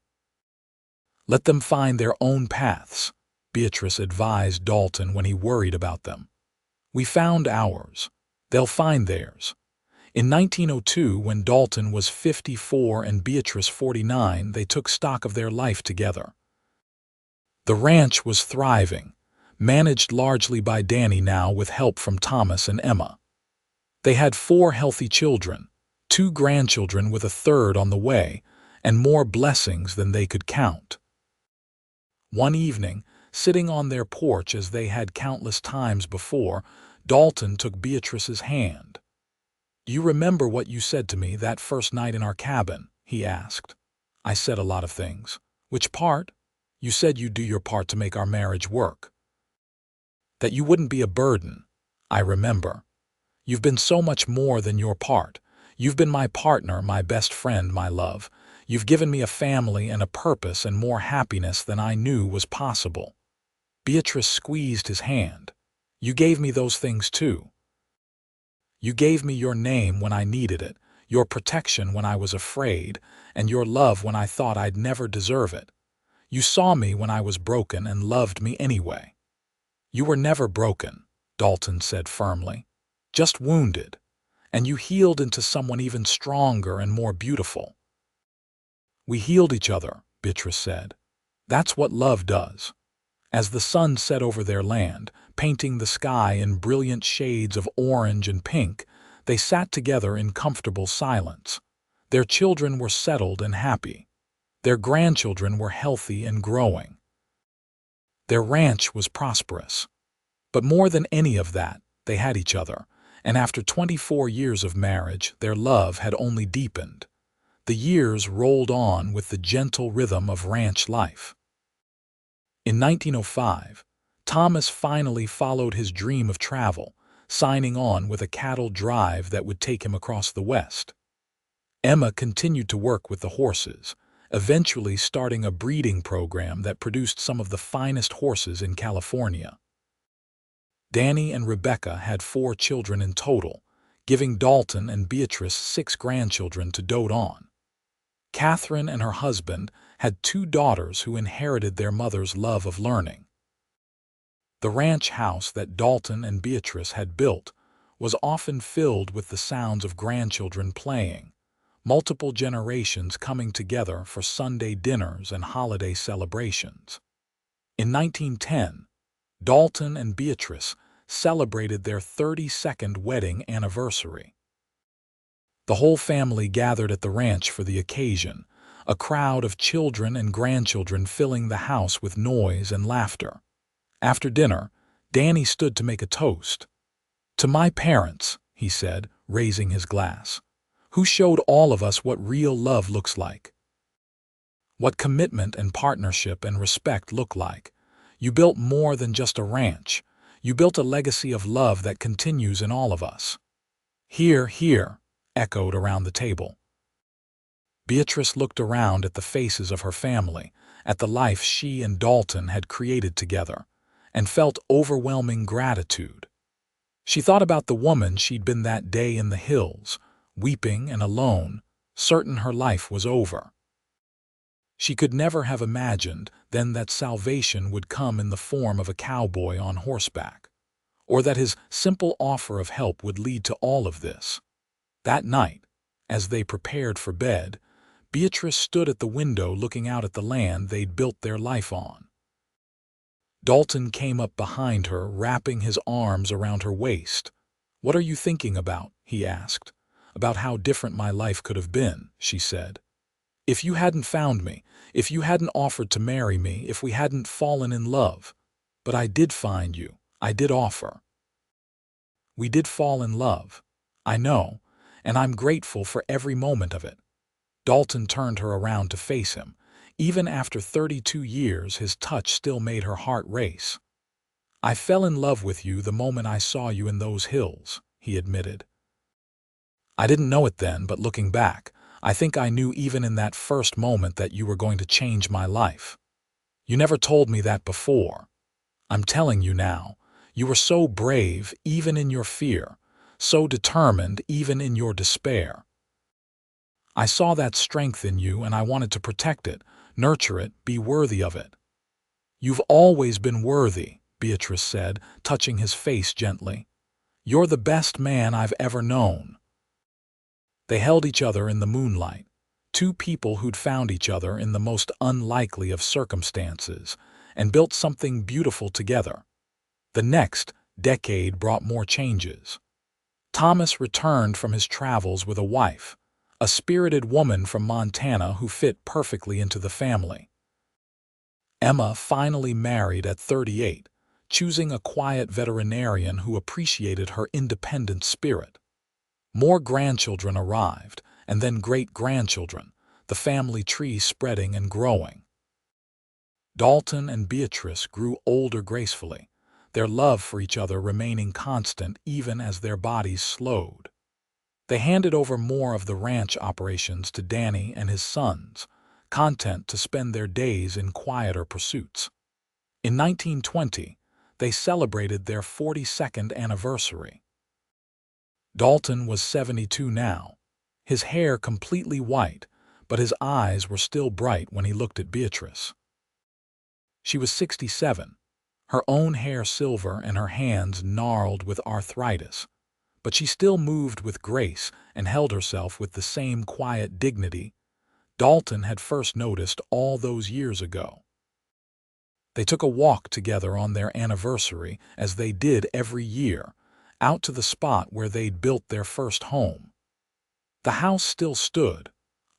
Let them find their own paths, Beatrice advised Dalton when he worried about them. We found ours. They'll find theirs. In 1902, when Dalton was 54 and Beatrice 49, they took stock of their life together. The ranch was thriving, managed largely by Danny now with help from Thomas and Emma. They had 4 healthy children, 2 grandchildren with a third on the way, and more blessings than they could count. One evening, sitting on their porch as they had countless times before, Dalton took Beatrice's hand. "You remember what you said to me that first night in our cabin?" he asked. "I said a lot of things." "Which part?" "You said you'd do your part to make our marriage work. That you wouldn't be a burden." "I remember. You've been so much more than your part. You've been my partner, my best friend, my love. You've given me a family and a purpose and more happiness than I knew was possible." Beatrice squeezed his hand. "You gave me those things too. You gave me your name when I needed it, your protection when I was afraid, and your love when I thought I'd never deserve it. You saw me when I was broken and loved me anyway." "You were never broken," Dalton said firmly. "Just wounded. And you healed into someone even stronger and more beautiful." "We healed each other," Beatrice said. "That's what love does." As the sun set over their land, painting the sky in brilliant shades of orange and pink, they sat together in comfortable silence. Their children were settled and happy. Their grandchildren were healthy and growing. Their ranch was prosperous. But more than any of that, they had each other, and after 24 years of marriage, their love had only deepened. The years rolled on with the gentle rhythm of ranch life. In 1905, Thomas finally followed his dream of travel, signing on with a cattle drive that would take him across the West. Emma continued to work with the horses, eventually starting a breeding program that produced some of the finest horses in California. Danny and Rebecca had 4 children in total, giving Dalton and Beatrice 6 grandchildren to dote on. Catherine and her husband had 2 daughters who inherited their mother's love of learning. The ranch house that Dalton and Beatrice had built was often filled with the sounds of grandchildren playing, multiple generations coming together for Sunday dinners and holiday celebrations. In 1910, Dalton and Beatrice celebrated their 32nd wedding anniversary. The whole family gathered at the ranch for the occasion, a crowd of children and grandchildren filling the house with noise and laughter. After dinner, Danny stood to make a toast. "To my parents," he said, raising his glass, "who showed all of us what real love looks like. What commitment and partnership and respect look like. You built more than just a ranch. You built a legacy of love that continues in all of us." "Hear, hear," echoed around the table. Beatrice looked around at the faces of her family, at the life she and Dalton had created together, and felt overwhelming gratitude. She thought about the woman she'd been that day in the hills, weeping and alone, certain her life was over. She could never have imagined then that salvation would come in the form of a cowboy on horseback, or that his simple offer of help would lead to all of this. That night, as they prepared for bed, Beatrice stood at the window looking out at the land they'd built their life on. Dalton came up behind her, wrapping his arms around her waist. "What are you thinking about?" he asked. "About how different my life could have been," she said. "If you hadn't found me, if you hadn't offered to marry me, if we hadn't fallen in love. But I did find you. I did offer. We did fall in love. I know, and I'm grateful for every moment of it." Dalton turned her around to face him. Even after 32 years, his touch still made her heart race. "I fell in love with you the moment I saw you in those hills," he admitted. "I didn't know it then, but looking back, I think I knew even in that first moment that you were going to change my life. You never told me that before. I'm telling you now. You were so brave, even in your fear, so determined, even in your despair. I saw that strength in you and I wanted to protect it, nurture it, be worthy of it." "You've always been worthy," Beatrice said, touching his face gently. "You're the best man I've ever known." They held each other in the moonlight, two people who'd found each other in the most unlikely of circumstances and built something beautiful together. The next decade brought more changes. Thomas returned from his travels with a wife, a spirited woman from Montana who fit perfectly into the family. Emma finally married at 38, choosing a quiet veterinarian who appreciated her independent spirit. More grandchildren arrived, and then great-grandchildren, the family tree spreading and growing. Dalton and Beatrice grew older gracefully, their love for each other remaining constant even as their bodies slowed. They handed over more of the ranch operations to Danny and his sons, content to spend their days in quieter pursuits. In 1920, they celebrated their 42nd anniversary. Dalton was 72 now, his hair completely white, but his eyes were still bright when he looked at Beatrice. She was 67, her own hair silver and her hands gnarled with arthritis, but she still moved with grace and held herself with the same quiet dignity Dalton had first noticed all those years ago. They took a walk together on their anniversary, as they did every year, out to the spot where they'd built their first home. The house still stood,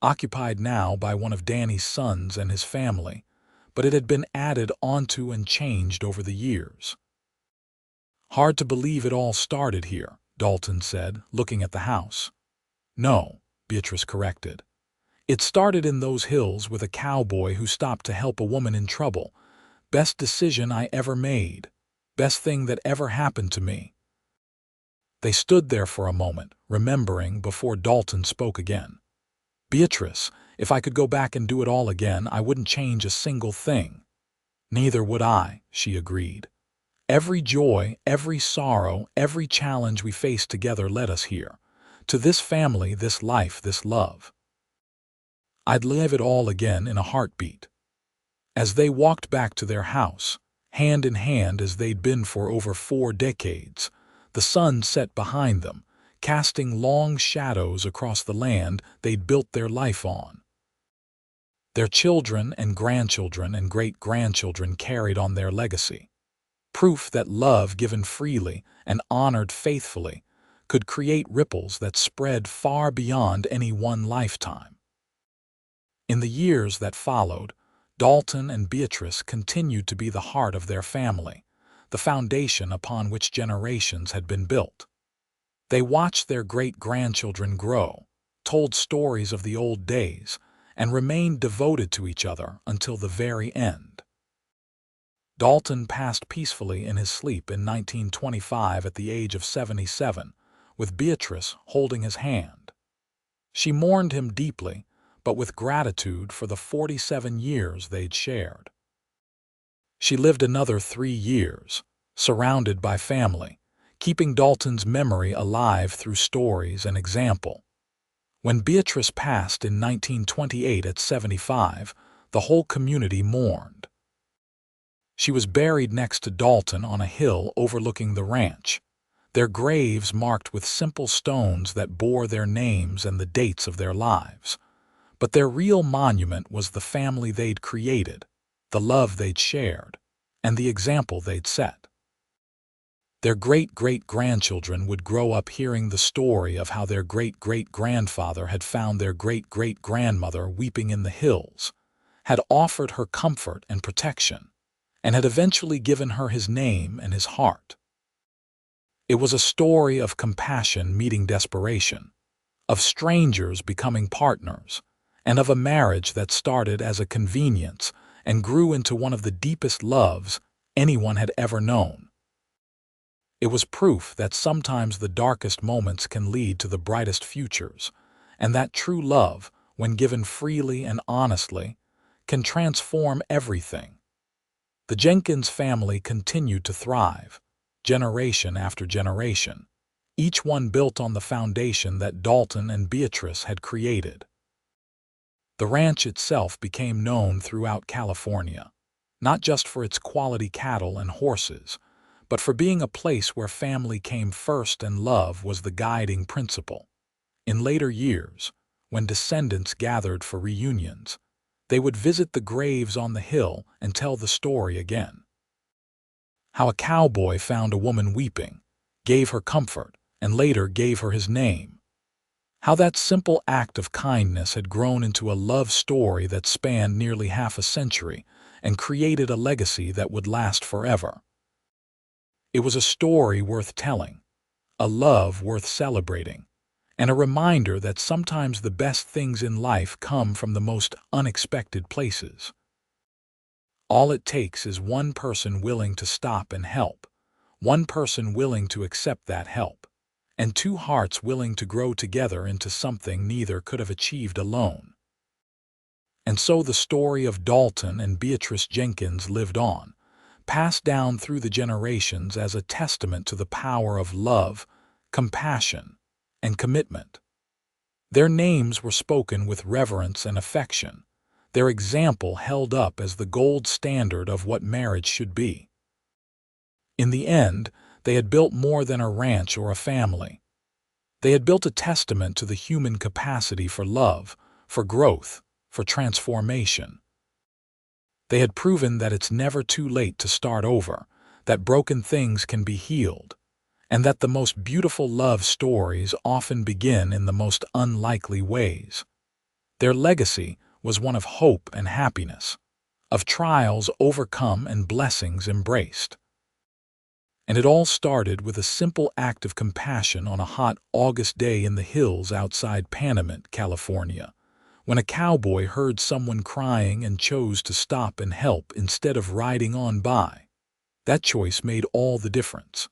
occupied now by one of Danny's sons and his family, but it had been added onto and changed over the years. "Hard to believe it all started here," Dalton said, looking at the house. "No," Beatrice corrected. "It started in those hills with a cowboy who stopped to help a woman in trouble. Best decision I ever made. Best thing that ever happened to me." They stood there for a moment, remembering, before Dalton spoke again. "Beatrice, if I could go back and do it all again, I wouldn't change a single thing." "Neither would I," she agreed. "Every joy, every sorrow, every challenge we faced together led us here. To this family, this life, this love. I'd live it all again in a heartbeat." As they walked back to their house, hand in hand as they'd been for over 4 decades, the sun set behind them, casting long shadows across the land they'd built their life on. Their children and grandchildren and great-grandchildren carried on their legacy. Proof that love given freely and honored faithfully could create ripples that spread far beyond any one lifetime. In the years that followed, Dalton and Beatrice continued to be the heart of their family, the foundation upon which generations had been built. They watched their great-grandchildren grow, told stories of the old days, and remained devoted to each other until the very end. Dalton passed peacefully in his sleep in 1925 at the age of 77, with Beatrice holding his hand. She mourned him deeply, but with gratitude for the 47 years they'd shared. She lived another 3 years, surrounded by family, keeping Dalton's memory alive through stories and example. When Beatrice passed in 1928 at 75, the whole community mourned. She was buried next to Dalton on a hill overlooking the ranch, their graves marked with simple stones that bore their names and the dates of their lives. But their real monument was the family they'd created, the love they'd shared, and the example they'd set. Their great-great-grandchildren would grow up hearing the story of how their great-great-grandfather had found their great-great-grandmother weeping in the hills, had offered her comfort and protection, and had eventually given her his name and his heart. It was a story of compassion meeting desperation, of strangers becoming partners, and of a marriage that started as a convenience and grew into one of the deepest loves anyone had ever known. It was proof that sometimes the darkest moments can lead to the brightest futures, and that true love, when given freely and honestly, can transform everything. The Jenkins family continued to thrive, generation after generation, each one built on the foundation that Dalton and Beatrice had created. The ranch itself became known throughout California, not just for its quality cattle and horses, but for being a place where family came first and love was the guiding principle. In later years, when descendants gathered for reunions, they would visit the graves on the hill and tell the story again. How a cowboy found a woman weeping, gave her comfort, and later gave her his name. How that simple act of kindness had grown into a love story that spanned nearly half a century and created a legacy that would last forever. It was a story worth telling, a love worth celebrating, and a reminder that sometimes the best things in life come from the most unexpected places. All it takes is one person willing to stop and help, one person willing to accept that help, and two hearts willing to grow together into something neither could have achieved alone. And so the story of Dalton and Beatrice Jenkins lived on, passed down through the generations as a testament to the power of love, compassion, and commitment. Their names were spoken with reverence and affection, their example held up as the gold standard of what marriage should be. In the end, they had built more than a ranch or a family. They had built a testament to the human capacity for love, for growth, for transformation. They had proven that it's never too late to start over, that broken things can be healed, and that the most beautiful love stories often begin in the most unlikely ways. Their legacy was one of hope and happiness, of trials overcome and blessings embraced. And it all started with a simple act of compassion on a hot August day in the hills outside Panamint, California, when a cowboy heard someone crying and chose to stop and help instead of riding on by. That choice made all the difference.